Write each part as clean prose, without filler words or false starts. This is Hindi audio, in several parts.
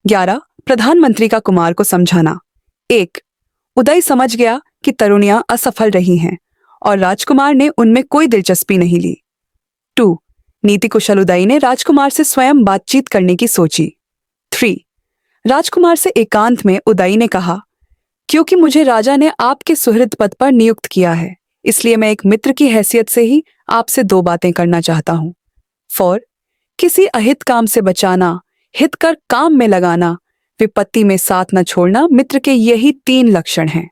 11 प्रधानमंत्री का कुमार को समझाना। 1 उदय समझ गया कि तरुणियां असफल रही हैं और राजकुमार ने उनमें कोई दिलचस्पी नहीं ली। 2 नीति कुशल उदय ने राजकुमार से स्वयं बातचीत करने की सोची। 3 राजकुमार से एकांत में उदय ने कहा, क्योंकि मुझे राजा ने आपके सुहृद पद पर नियुक्त किया है, इसलिए मैं एक मित्र की हैसियत से ही आपसे 2 बातें करना चाहता हूं। 4 किसी अहित काम से बचाना, हित कर काम में लगाना, विपत्ति में साथ न छोड़ना मित्र के यही 3 लक्षण हैं।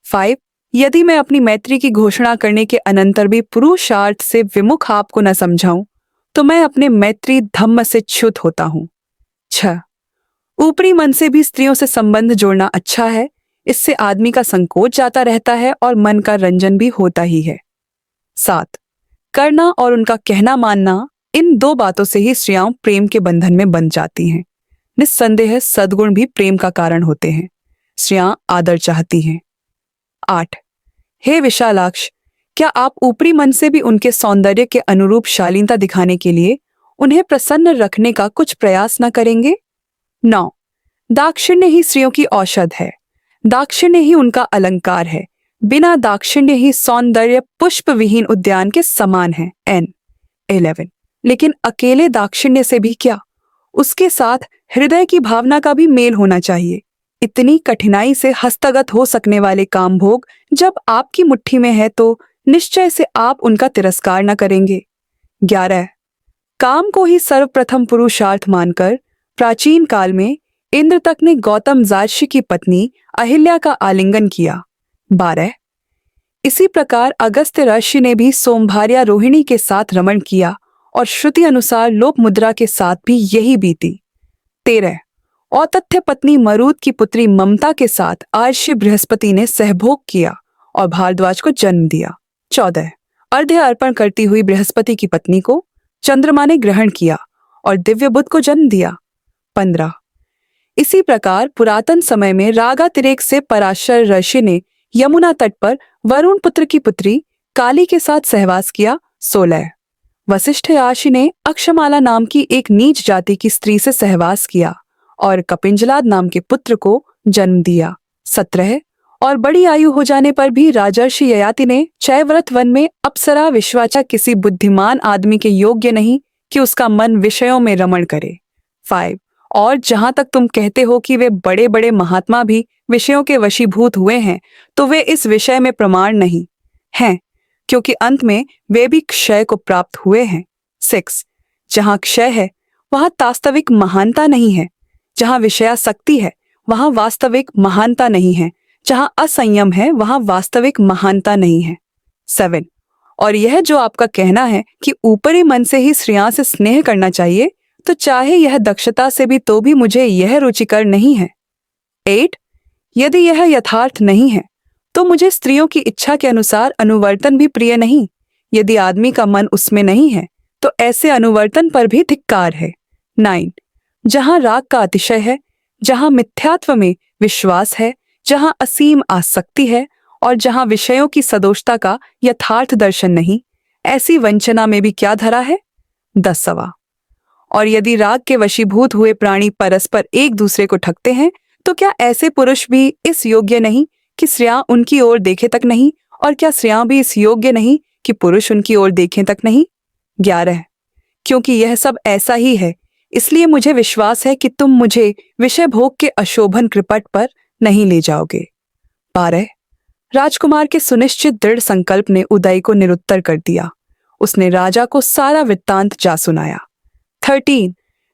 5 यदि मैं अपनी मैत्री की घोषणा करने के अनंतर भी पुरुषार्थ से विमुख आपको न समझाऊं तो मैं अपने मैत्री धम्म से च्युत होता हूं। 6 ऊपरी मन से भी स्त्रियों से संबंध जोड़ना अच्छा है, इससे आदमी का संकोच जाता रहता है और मन का रंजन भी होता ही है। 7 करना और उनका कहना मानना, इन 2 बातों से ही स्त्रियां प्रेम के बंधन में बंध जाती हैं। निस्संदेह सद्गुण भी प्रेम का कारण होते हैं। स्त्रियां आदर चाहती हैं। 8 हे विशालाक्ष, क्या आप ऊपरी मन से भी उनके सौंदर्य के अनुरूप शालीनता दिखाने के लिए उन्हें प्रसन्न रखने का कुछ प्रयास न करेंगे? 9 दाक्षिण्य ही स्त्रियों की औषध है, दाक्षिण्य ही उनका अलंकार है, बिना दाक्षिण्य ही सौंदर्य पुष्प विहीन उद्यान के समान है। N 11 लेकिन अकेले दाक्षिण्य से भी क्या, उसके साथ हृदय की भावना का भी मेल होना चाहिए। इतनी कठिनाई से हस्तगत हो सकने वाले काम भोग जब आपकी मुट्ठी में है तो निश्चय से आप उनका तिरस्कार न करेंगे। 11 काम को ही सर्वप्रथम पुरुषार्थ मानकर प्राचीन काल में इंद्र तक ने गौतम जार्षि की पत्नी अहिल्या का आलिंगन किया। 12 इसी प्रकार अगस्त्य ऋषि ने भी सोमभार्या रोहिणी के साथ रमण किया और श्रुति अनुसार लोप मुद्रा के साथ भी यही बीती। 13 औतथ्य पत्नी मरुत की पुत्री ममता के साथ आर्षि बृहस्पति ने सहभोग किया और भारद्वाज को जन्म दिया। 14 अर्घ्य अर्पण करती हुई बृहस्पति की पत्नी को चंद्रमा ने ग्रहण किया और दिव्य बुध को जन्म दिया। 15 इसी प्रकार पुरातन समय में रागातिरेक से पराशर ऋषि ने यमुना तट पर वरुण पुत्र की पुत्री काली के साथ सहवास किया। 16 वशिष्ठ ऋषि ने अक्षमाला नाम की एक नीच जाति की स्त्री से सहवास किया और कपिंजलाद नाम के पुत्र को जन्म दिया। 17 और बड़ी आयु हो जाने पर भी राजर्षि ययाति ने चैव्रत वन में अप्सरा विश्वाचा किसी बुद्धिमान आदमी के योग्य नहीं कि उसका मन विषयों में रमण करे। 5 और जहां तक तुम कहते हो कि वे बड़े बड़े महात्मा भी विषयों के वशीभूत हुए हैं तो वे इस विषय में प्रमाण नहीं हैं, क्योंकि अंत में वे भी क्षय को प्राप्त हुए हैं। 6 जहां क्षय है वहां वास्तविक महानता नहीं है, जहां विषयासक्ति है वहां वास्तविक महानता नहीं है, जहां असंयम है वहां वास्तविक महानता नहीं है। 7 और यह जो आपका कहना है कि ऊपरी मन से ही स्त्रियां से स्नेह करना चाहिए, तो चाहे यह दक्षता से भी तो भी मुझे यह रुचिकर नहीं है। 8 यदि यह यथार्थ नहीं है तो मुझे स्त्रियों की इच्छा के अनुसार अनुवर्तन भी प्रिय नहीं। यदि आदमी का मन उसमें नहीं है तो ऐसे अनुवर्तन पर भी धिक्कार है। 9 जहां राग का अतिशय है, जहां मिथ्यात्व में विश्वास है, जहां असीम आसक्ति है और जहां विषयों की सदोषता का यथार्थ दर्शन नहीं, ऐसी वंचना में भी क्या धरा है? 10 और यदि राग के वशीभूत हुए प्राणी परस्पर एक दूसरे को ठगते हैं तो क्या ऐसे पुरुष भी इस योग्य नहीं कि स्त्रियां उनकी ओर देखे तक नहीं, और क्या स्त्रियां भी इस योग्य नहीं कि पुरुष उनकी ओर देखें तक नहीं? 11 क्योंकि यह सब ऐसा ही है, इसलिए मुझे विश्वास है कि तुम मुझे विषय भोग के अशोभन कृपट पर नहीं ले जाओगे। 12 राजकुमार के सुनिश्चित दृढ़ संकल्प ने उदय को निरुत्तर कर दिया। उसने राजा को सारा वृत्तांत जा सुनाया। 13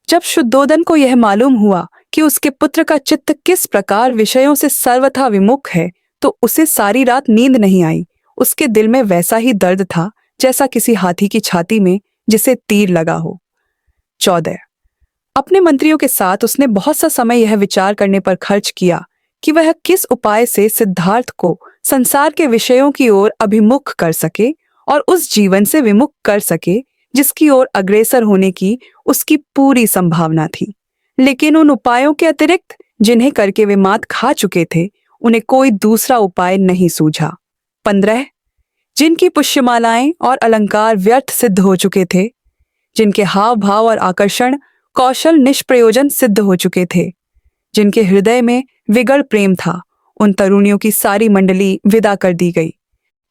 जब शुद्धोदन को यह मालूम हुआ कि उसके पुत्र का चित्त किस प्रकार विषयों से सर्वथा विमुख है तो उसे सारी रात नींद नहीं आई। उसके दिल में वैसा ही दर्द था जैसा किसी हाथी की छाती में जिसे तीर लगा हो। 14 अपने मंत्रियों के साथ उसने बहुत सा समय यह विचार करने पर खर्च किया कि वह किस उपाय से सिद्धार्थ को संसार के विषयों की ओर अभिमुख कर सके और उस जीवन से विमुख कर सके जिसकी ओर अग्रसर होने की उसकी पूरी संभावना थी। लेकिन उन उपायों के अतिरिक्त जिन्हें करके वे मात खा चुके थे, उन्हें कोई दूसरा उपाय नहीं सूझा। 15 जिनकी पुष्यमालाएं और अलंकार व्यर्थ सिद्ध हो चुके थे, जिनके हाव भाव और आकर्षण कौशल निष्प्रयोजन सिद्ध हो चुके थे, जिनके हृदय में विगड़ प्रेम था, उन तरुणियों की सारी मंडली विदा कर दी गई।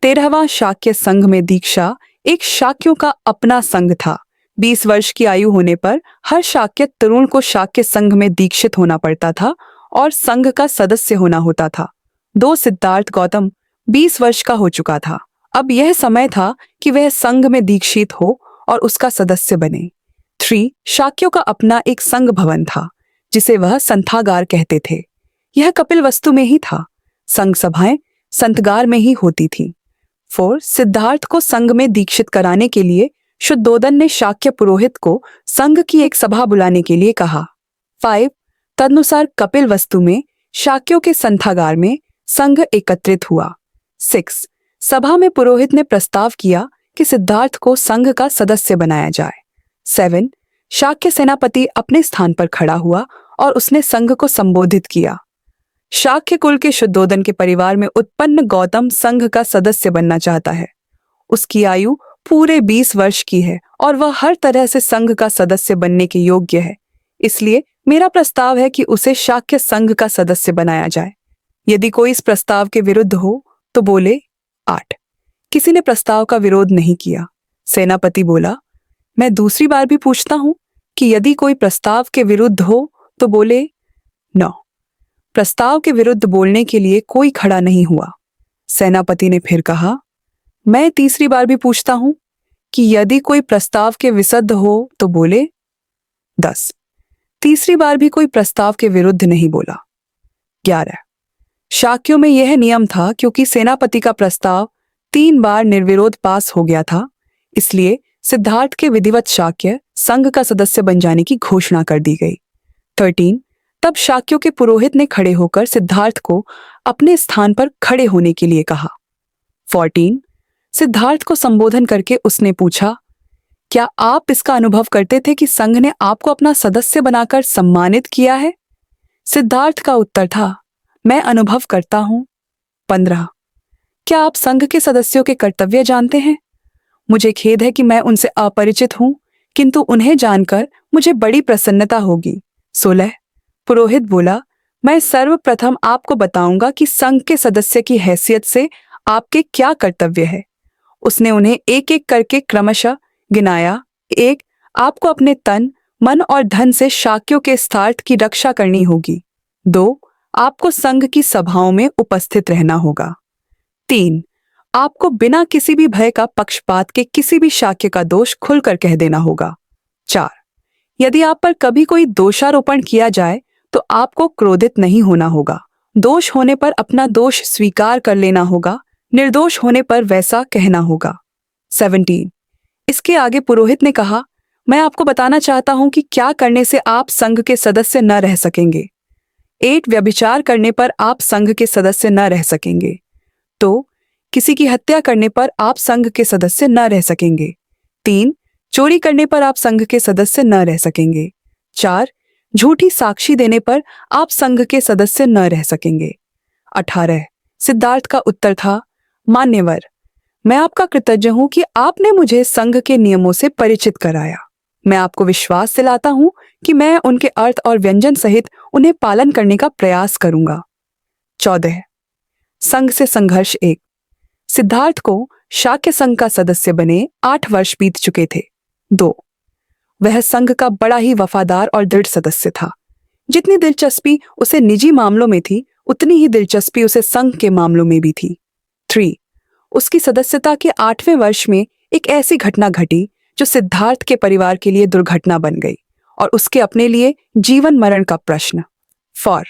13वां शाक्य संघ में दीक्षा एक शाक्यों का अपना संघ था। 20 वर्ष की आयु होने पर हर शाक्य तरुण को शाक्य संघ में दीक्षित होना पड़ता था और संघ का सदस्य होना होता था। 2 सिद्धार्थ गौतम 20 वर्ष का हो चुका था। अब यह समय था कि वह संघ में दीक्षित हो और उसका सदस्य बने। 3 शाक्यों का अपना एक संघ भवन था जिसे वह संथागार कहते थे। यह कपिलवस्तु में ही था। संघ सभाएं संतगार में ही होती थीं। 4 सिद्धार्थ को संघ में दीक्षित कराने के लिए शुद्धोदन ने शाक्य पुरोहित को संघ की एक सभा बुलाने के लिए कहा। 5 तदनुसार कपिलवस्तु में शाक्यों के संथागार में संघ एकत्रित हुआ। 6 सभा में पुरोहित ने प्रस्ताव किया कि सिद्धार्थ को संघ का सदस्य बनाया जाए। 7 शाक्य सेनापति अपने स्थान पर खड़ा हुआ और उसने संघ को संबोधित किया। शाक्य कुल के शुद्धोदन के परिवार में उत्पन्न गौतम संघ का सदस्य बनना चाहता है। उसकी आयु पूरे 20 वर्ष की है और वह हर तरह से संघ का सदस्य बनने के योग्य है। इसलिए मेरा प्रस्ताव है कि उसे शाक्य संघ का सदस्य बनाया जाए। यदि कोई इस प्रस्ताव के विरुद्ध हो तो बोले। 8 किसी ने प्रस्ताव का विरोध नहीं किया। सेनापति बोला, मैं दूसरी बार भी पूछता हूं कि यदि कोई प्रस्ताव के विरुद्ध हो तो बोले। 9 प्रस्ताव के विरुद्ध बोलने के लिए कोई खड़ा नहीं हुआ। सेनापति ने फिर कहा, मैं तीसरी बार भी पूछता हूं कि यदि कोई प्रस्ताव के विरुद्ध हो तो बोले। 10 तीसरी बार भी कोई प्रस्ताव के विरुद्ध नहीं बोला। 11 शाक्यों में यह नियम था क्योंकि सेनापति का प्रस्ताव 3 बार निर्विरोध पास हो गया था, इसलिए सिद्धार्थ के विधिवत शाक्य संघ का सदस्य बन जाने की घोषणा कर दी गई। 13 तब शाक्यों के पुरोहित ने खड़े होकर सिद्धार्थ को अपने स्थान पर खड़े होने के लिए कहा। 14 सिद्धार्थ को संबोधन करके उसने पूछा, क्या आप इसका अनुभव करते थे कि संघ ने आपको अपना सदस्य बनाकर सम्मानित किया है? सिद्धार्थ का उत्तर था, मैं अनुभव करता हूं। 15 क्या आप संघ के सदस्यों के कर्तव्य जानते हैं? मुझे खेद है कि मैं उनसे अपरिचित हूं, किंतु उन्हें जानकर मुझे बड़ी प्रसन्नता होगी। 16 पुरोहित बोला, मैं सर्वप्रथम आपको बताऊंगा कि संघ के सदस्य की हैसियत से आपके क्या कर्तव्य है। उसने उन्हें एक एक करके क्रमशः गिनाया। 1 आपको अपने तन, मन और धन से शाक्यों के स्थार्थ की रक्षा करनी होगी। 2 आपको संघ की सभाओं में उपस्थित रहना होगा। 3 आपको बिना किसी भी भय का पक्षपात के किसी भी शाक्य का दोष खुलकर कह देना होगा। 4 यदि आप पर कभी कोई दोषारोपण किया जाए तो आपको क्रोधित नहीं होना होगा। दोष होने पर अपना दोष स्वीकार कर लेना होगा, निर्दोष होने पर वैसा कहना होगा। 17 इसके आगे पुरोहित ने कहा, मैं आपको बताना चाहता हूं कि क्या करने से आप संघ के सदस्य न रह सकेंगे। 8 व्यभिचार करने पर आप संघ के सदस्य न रह सकेंगे। 2 किसी की हत्या करने पर आप संघ के सदस्य न रह सकेंगे। 3 चोरी करने पर आप संघ के सदस्य न रह सकेंगे। 4 झूठी साक्षी देने पर आप संघ के सदस्य न रह सकेंगे। 18 सिद्धार्थ का उत्तर था, मान्यवर, मैं आपका कृतज्ञ हूं कि आपने मुझे संघ के नियमों से परिचित कराया। मैं आपको विश्वास दिलाता हूं कि मैं उनके अर्थ और व्यंजन सहित उन्हें पालन करने का प्रयास करूंगा। 14 संघ से संघर्ष 1 सिद्धार्थ को शाक्य संघ का सदस्य बने 8 वर्ष बीत चुके थे। 2 वह संघ का बड़ा ही वफादार और दृढ़ सदस्य था। जितनी दिलचस्पी उसे निजी मामलों में थी, उतनी ही दिलचस्पी उसे संघ के मामलों में भी थी। 3 उसकी सदस्यता के 8वें वर्ष में एक ऐसी घटना घटी जो सिद्धार्थ के परिवार के लिए दुर्घटना बन गई और उसके अपने लिए जीवन मरण का प्रश्न। 4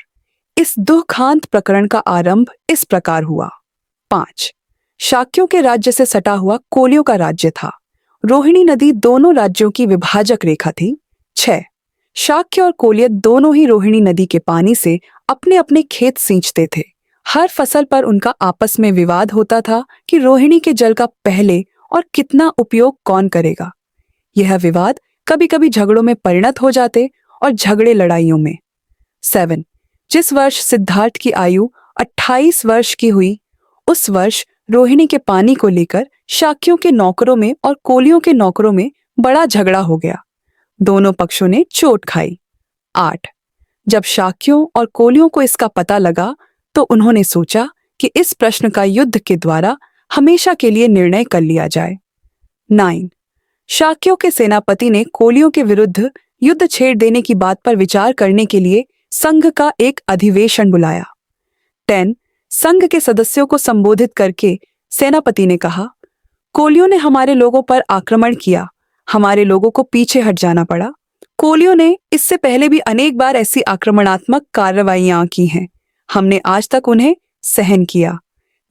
इस दुखांत प्रकरण का आरंभ इस प्रकार हुआ। 5 शाक्यों के राज्य से सटा हुआ कोलियों का राज्य था। रोहिणी नदी दोनों राज्यों की विभाजक रेखा थी। 6 शाक्य और कोलिय दोनों ही रोहिणी नदी के पानी से अपने अपने खेत सींचते थे। हर फसल पर उनका आपस में विवाद होता था कि रोहिणी के जल का पहले और कितना उपयोग कौन करेगा। यह विवाद कभी कभी झगड़ों में परिणत हो जाते और झगड़े लड़ाइयों में। 7 जिस वर्ष सिद्धार्थ की आयु 28 वर्ष की हुई, उस वर्ष रोहिणी के पानी को लेकर शाक्यों के नौकरों में और कोलियों के नौकरों में बड़ा झगड़ा हो गया। दोनों पक्षों ने चोट खाई। 8 जब शाक्यों और कोलियों को इसका पता लगा तो उन्होंने सोचा कि इस प्रश्न का युद्ध के द्वारा हमेशा के लिए निर्णय कर लिया जाए। 9. शाक्यों के सेनापति ने कोलियों के विरुद्ध युद्ध छेड़ देने की बात पर विचार करने के लिए संघ का एक अधिवेशन बुलाया। 10. संघ के सदस्यों को संबोधित करके सेनापति ने कहा, कोलियों ने हमारे लोगों पर आक्रमण किया, हमारे लोगों को पीछे हट जाना पड़ा। कोलियों ने इससे पहले भी अनेक बार ऐसी आक्रमणात्मक कार्रवाइयां की हैं। हमने आज तक उन्हें सहन किया,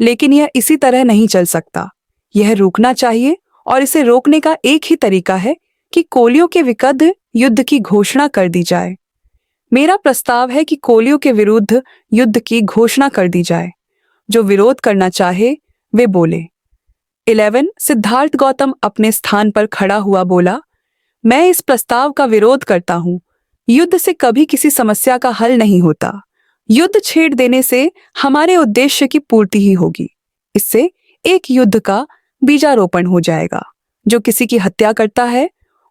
लेकिन यह इसी तरह नहीं चल सकता। यह रुकना चाहिए और इसे रोकने का एक ही तरीका है कि कोलियों के विरुद्ध युद्ध की घोषणा कर दी जाए। मेरा प्रस्ताव है कि कोलियों के विरुद्ध युद्ध की घोषणा कर दी जाए। जो विरोध करना चाहे वे बोले। 11. सिद्धार्थ गौतम अपने स्थान पर खड़ा हुआ बोला, मैं इस प्रस्ताव का विरोध करता हूं। युद्ध से कभी किसी समस्या का हल नहीं होता। युद्ध छेड़ देने से हमारे उद्देश्य की पूर्ति ही होगी। इससे एक युद्ध का बीजारोपण हो जाएगा। जो किसी की हत्या करता है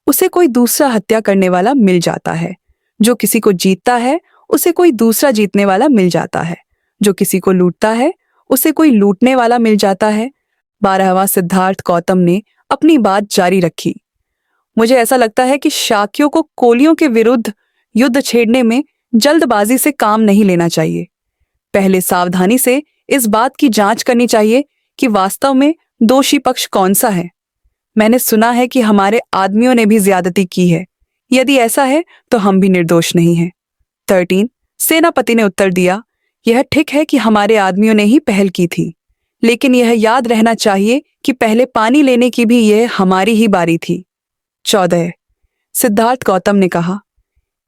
उसे कोई दूसरा हत्या करने वाला मिल जाता है। जो किसी को जीतता है उसे कोई दूसरा जीतने वाला मिल जाता है। जो किसी को लूटता है उसे कोई लूटने वाला मिल जाता है। 12वां सिद्धार्थ गौतम ने अपनी बात जारी रखी। मुझे ऐसा लगता है कि शाक्यों को कोलियों के विरुद्ध युद्ध छेड़ने में जल्दबाजी से काम नहीं लेना चाहिए। पहले सावधानी से इस बात की जांच करनी चाहिए कि वास्तव में दोषी पक्ष कौन सा है। मैंने सुना है कि हमारे आदमियों ने भी ज्यादती की है। यदि ऐसा है तो हम भी निर्दोष नहीं हैं। 13. सेनापति ने उत्तर दिया, यह ठीक है कि हमारे आदमियों ने ही पहल की थी, लेकिन यह याद रहना चाहिए कि पहले पानी लेने की भी यह हमारी ही बारी थी। 14. सिद्धार्थ गौतम ने कहा,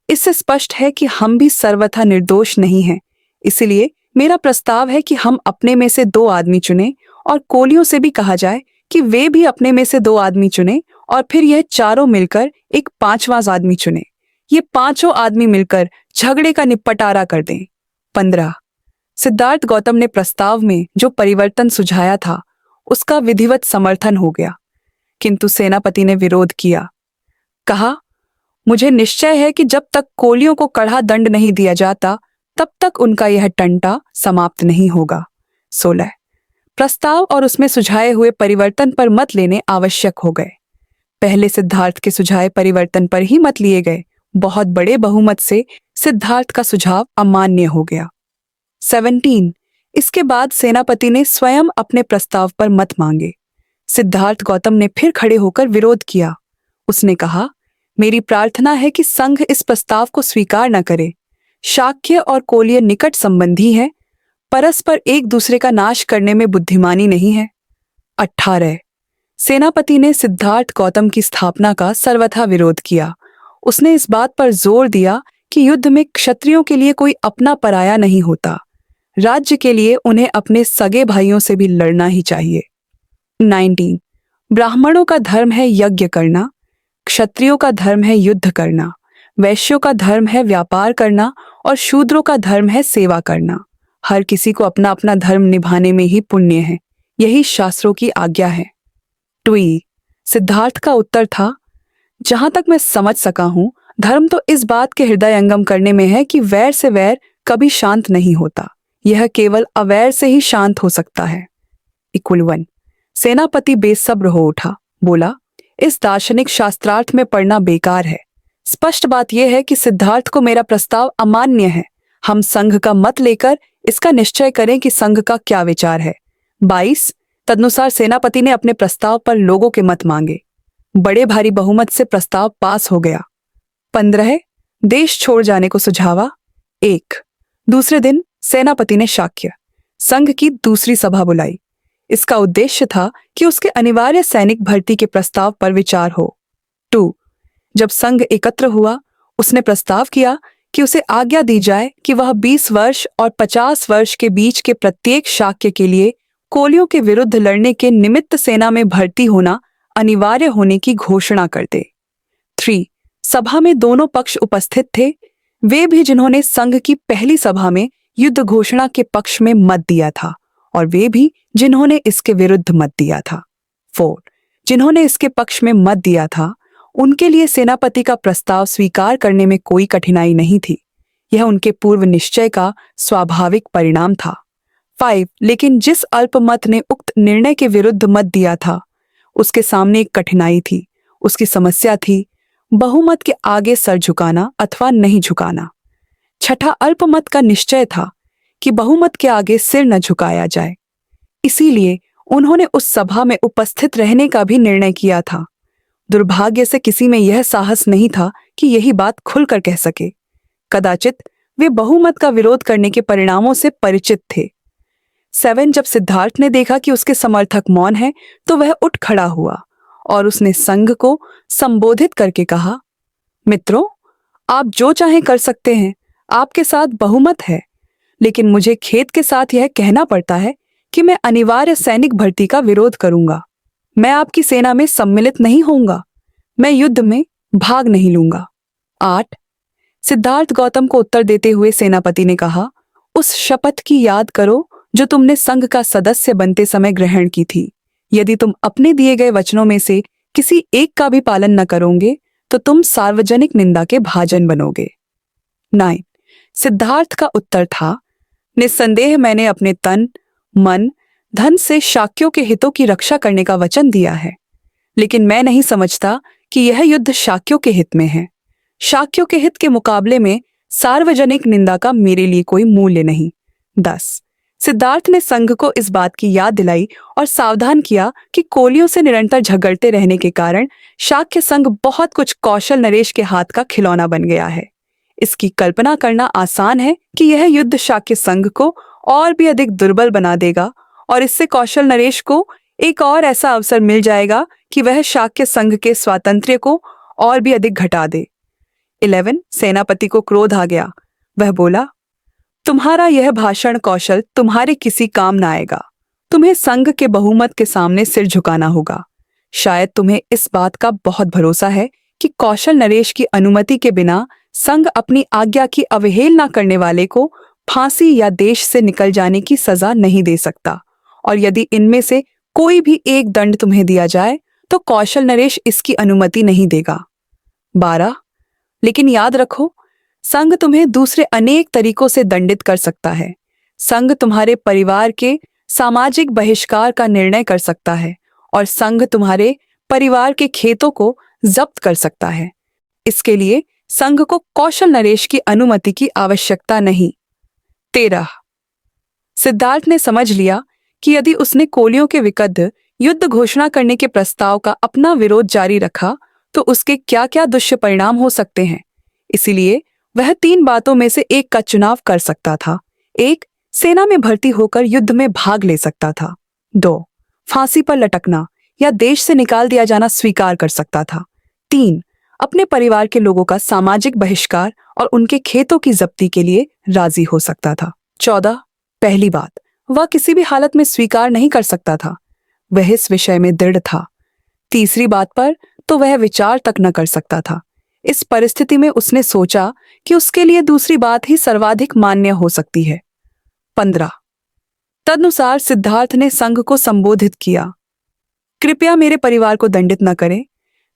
इससे स्पष्ट है कि हम भी सर्वथा निर्दोष नहीं हैं। इसलिए मेरा प्रस्ताव है कि हम अपने में से 2 आदमी चुनें और कोलियों से भी कहा जाए कि वे भी अपने में से 2 आदमी चुनें और फिर यह चारों मिलकर एक 5वां आदमी चुने। ये 5 आदमी मिलकर झगड़े का निपटारा कर दें। 15. सिद्धार्थ गौतम ने प्रस्ताव में जो परिवर्तन सुझाया था उसका विधिवत समर्थन हो गया, किंतु सेनापति ने विरोध किया। कहा, मुझे निश्चय है कि जब तक कोलियों को कड़ा दंड नहीं दिया जाता तब तक उनका यह टंटा समाप्त नहीं होगा। 16. प्रस्ताव और उसमें सुझाए हुए परिवर्तन पर मत लेने आवश्यक हो गए। पहले सिद्धार्थ के सुझाए परिवर्तन पर ही मत लिए गए। बहुत बड़े बहुमत से सिद्धार्थ का सुझाव अमान्य हो गया। 17. इसके बाद सेनापति ने स्वयं अपने प्रस्ताव पर मत मांगे। सिद्धार्थ गौतम ने फिर खड़े होकर विरोध किया। उसने कहा, मेरी प्रार्थना है कि संघ इस प्रस्ताव को स्वीकार न करे। शाक्य और कोलिय निकट संबंधी हैं, परस्पर एक दूसरे का नाश करने में बुद्धिमानी नहीं है। 18. सेनापति ने सिद्धार्थ गौतम की स्थापना का सर्वथा विरोध किया। उसने इस बात पर जोर दिया कि युद्ध में क्षत्रियों के लिए कोई अपना पराया नहीं होता। राज्य के लिए उन्हें अपने सगे भाइयों से भी लड़ना ही चाहिए। 19. ब्राह्मणों का धर्म है यज्ञ करना, क्षत्रियों का धर्म है युद्ध करना, वैश्यों का धर्म है व्यापार करना और शूद्रों का धर्म है सेवा करना। हर किसी को अपना अपना धर्म निभाने में ही पुण्य है। यही शास्त्रों की आज्ञा है। 2. सिद्धार्थ का उत्तर था, जहां तक मैं समझ सका हूं, धर्म तो इस बात के हृदयंगम करने में है कि वैर से वैर कभी शांत नहीं होता। यह केवल अवैर से ही शांत हो सकता है। 1. सेनापति बेसब्र हो उठा, बोला, इस दार्शनिक शास्त्रार्थ में पढ़ना बेकार है। स्पष्ट बात यह है कि सिद्धार्थ को मेरा प्रस्ताव अमान्य है। हम संघ का मत लेकर इसका निश्चय करें कि संघ का क्या विचार है। 22. तदनुसार सेनापति ने अपने प्रस्ताव पर लोगों के मत मांगे। बड़े भारी बहुमत से प्रस्ताव पास हो गया। 15. देश छोड़ जाने को सुझावा। 1. दूसरे दिन सेनापति ने शाक्य संघ की दूसरी सभा बुलाई। इसका उद्देश्य था कि उसके अनिवार्य सैनिक भर्ती के प्रस्ताव पर विचार हो। 2. जब संघ एकत्र हुआ, उसने प्रस्ताव किया कि उसे आज्ञा दी जाए कि वह 20 वर्ष और 50 वर्ष के बीच के प्रत्येक शाक्य के लिए कोलियों के विरुद्ध लड़ने के निमित्त सेना में भर्ती होना अनिवार्य होने की घोषणा कर दे। 3. सभा में दोनों पक्ष उपस्थित थे, वे भी जिन्होंने संघ की पहली सभा में युद्ध घोषणा के पक्ष में मत दिया था और वे भी जिन्होंने इसके विरुद्ध मत दिया था। 4. जिन्होंने इसके पक्ष में मत दिया था उनके लिए सेनापति का प्रस्ताव स्वीकार करने में कोई कठिनाई नहीं थी। यह उनके पूर्व निश्चय का स्वाभाविक परिणाम था। 5 लेकिन जिस अल्पमत ने उक्त निर्णय के विरुद्ध मत दिया था, उसके सामने एक कठिनाई थी। उसकी समस्या थी बहुमत के आगे सर झुकाना अथवा नहीं झुकाना। छठा अल्पमत का निश्चय था कि बहुमत के आगे सिर न झुकाया जाए। इसीलिए उन्होंने उस सभा में उपस्थित रहने का भी निर्णय किया था। दुर्भाग्य से किसी में यह साहस नहीं था कि यही बात खुलकर कह सके। कदाचित वे बहुमत का विरोध करने के परिणामों से परिचित थे। 7 जब सिद्धार्थ ने देखा कि उसके समर्थक मौन हैं, तो वह उठ खड़ा हुआ और उसने संघ को संबोधित करके कहा, मित्रों, आप जो चाहें कर सकते हैं, आपके साथ बहुमत है, लेकिन मुझे खेद के साथ यह कहना पड़ता है कि मैं अनिवार्य सैनिक भर्ती का विरोध करूंगा। मैं आपकी सेना में सम्मिलित नहीं होऊंगा। मैं युद्ध में भाग नहीं लूंगा। 8 सिद्धार्थ गौतम को उत्तर देते हुए सेनापति ने कहा, उस शपथ की याद करो जो तुमने संघ का सदस्य बनते समय ग्रहण की थी। यदि तुम अपने दिए गए वचनों में से किसी एक का भी पालन न करोगे तो तुम सार्वजनिक निंदा के भाजन बनोगे। 9 सिद्धार्थ का उत्तर था, निस्संदेह मैंने अपने तन, मन, धन से शाक्यों के हितों की रक्षा करने का वचन दिया है, लेकिन मैं नहीं समझता कि यह युद्ध शाक्यों के हित में है। शाक्यों के हित के मुकाबले में सार्वजनिक निंदा का मेरे लिए कोई मूल्य नहीं। 10 सिद्धार्थ ने संघ को इस बात की याद दिलाई और सावधान किया कि कोलियों से निरंतर झगड़ते रहने के कारण शाक्य संघ बहुत कुछ कौशल नरेश के हाथ का खिलौना बन गया है। इसकी कल्पना करना आसान है कि यह युद्ध शाक्य संघ को और भी अधिक दुर्बल बना देगा और इससे कौशल नरेश को एक और ऐसा अवसर मिल जाएगा कि वह शाक्य संघ के स्वातंत्र्य को और भी अधिक घटा दे। 11 सेनापति को क्रोध आ गया। वह बोला, तुम्हारा यह भाषण कौशल तुम्हारे किसी काम न आएगा। तुम्हें संघ के बहुमत के सामने सिर झुकाना होगा। शायद तुम्हें इस बात का बहुत भरोसा है कि कौशल नरेश की अनुमति के बिना संघ अपनी आज्ञा की अवहेलना करने वाले को फांसी या देश से निकल जाने की सजा नहीं दे सकता, और यदि इनमें से कोई भी एक दंड तुम्हें दिया जाए तो कौशल नरेश इसकी अनुमति नहीं देगा। 12 लेकिन याद रखो, संघ तुम्हें दूसरे अनेक तरीकों से दंडित कर सकता है। संघ तुम्हारे परिवार के सामाजिक बहिष्कार का निर्णय कर सकता है और संघ तुम्हारे परिवार के खेतों को जब्त कर सकता है। इसके लिए संघ को कौशल नरेश की अनुमति की आवश्यकता नहीं। 13 सिद्धार्थ ने समझ लिया कि यदि उसने कोलियों के विरुद्ध युद्ध घोषणा करने के प्रस्ताव का अपना विरोध जारी रखा तो उसके क्या क्या दुष्परिणाम हो सकते हैं। इसीलिए वह 3 बातों में से एक का चुनाव कर सकता था। 1 सेना में भर्ती होकर युद्ध में भाग ले सकता था। 2 फांसी पर लटकना या देश से निकाल दिया जाना स्वीकार कर सकता था। 3 अपने परिवार के लोगों का सामाजिक बहिष्कार और उनके खेतों की जब्ती के लिए राजी हो सकता था। 14 पहली बात, वह किसी भी हालत में स्वीकार नहीं कर सकता था। वह इस विषय में दृढ़ था। तीसरी बात पर तो वह विचार तक न कर सकता था। इस परिस्थिति में उसने सोचा कि उसके लिए दूसरी बात ही सर्वाधिक मान्य हो सकती है। 15 तदनुसार सिद्धार्थ ने संघ को संबोधित किया, कृपया मेरे परिवार को दंडित न करें।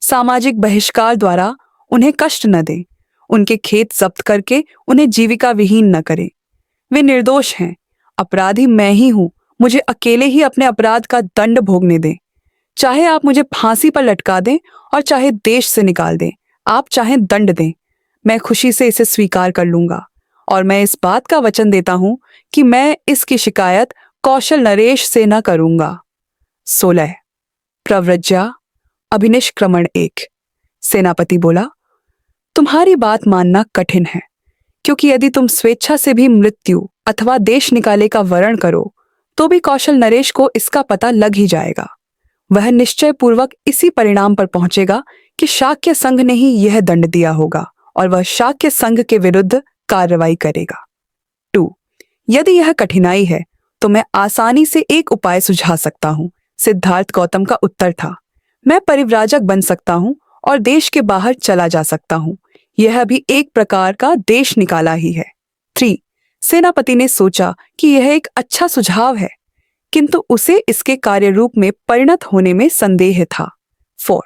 सामाजिक बहिष्कार द्वारा उन्हें कष्ट न दें। उनके खेत जब्त करके उन्हें जीविका विहीन न करें। वे निर्दोष हैं। अपराधी मैं ही हूं। मुझे अकेले ही अपने अपराध का दंड भोगने दें। चाहे आप मुझे फांसी पर लटका दें और चाहे देश से निकाल दें, आप चाहे दंड दें, मैं खुशी से इसे स्वीकार कर लूंगा। और मैं इस बात का वचन देता हूं कि मैं इसकी शिकायत कौशल नरेश से न करूंगा। 16 प्रव्रज्या अभिनिष्क्रमण 1 सेनापति बोला, तुम्हारी बात मानना कठिन है, क्योंकि यदि तुम स्वेच्छा से भी मृत्यु अथवा देश निकाले का वरण करो तो भी कौशल नरेश को इसका पता लग ही जाएगा। वह निश्चय पूर्वक इसी परिणाम पर पहुंचेगा कि शाक्य संघ ने ही यह दंड दिया होगा और वह शाक्य संघ के विरुद्ध कार्रवाई करेगा। 2 यदि यह कठिनाई है तो मैं आसानी से एक उपाय सुझा सकता हूं। सिद्धार्थ गौतम का उत्तर था, मैं परिव्राजक बन सकता हूं और देश के बाहर चला जा सकता हूं। यह भी एक प्रकार का देश निकाला ही है। 3 सेनापति ने सोचा कि यह एक अच्छा सुझाव है, किंतु उसे इसके कार्य रूप में परिणत होने में संदेह था। 4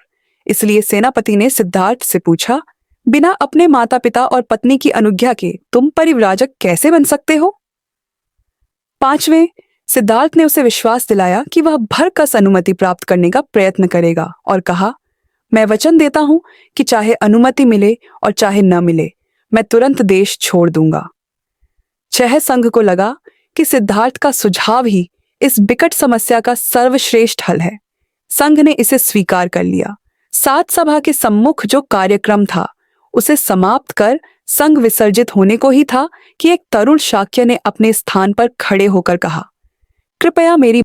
इसलिए सेनापति ने सिद्धार्थ से पूछा, बिना अपने माता पिता और पत्नी की अनुज्ञा के तुम परिव्राजक कैसे बन सकते हो? 5वें, सिद्धार्थ ने उसे विश्वास दिलाया कि वह भरकस अनुमति प्राप्त करने का प्रयत्न करेगा और कहा, मैं वचन देता हूं कि चाहे अनुमति मिले और चाहे न मिले, मैं तुरंत देश छोड़ दूंगा। 6 संघ को लगा कि सिद्धार्थ का सुझाव ही इस विकट समस्या का सर्वश्रेष्ठ हल है। संघ ने इसे स्वीकार कर लिया। 7 सभा के सम्मुख जो कार्यक्रम था उसे समाप्त कर संघ विसर्जित होने को ही था कि एक तरुण शाक्य ने अपने स्थान पर खड़े होकर कहा, कृपया मेरी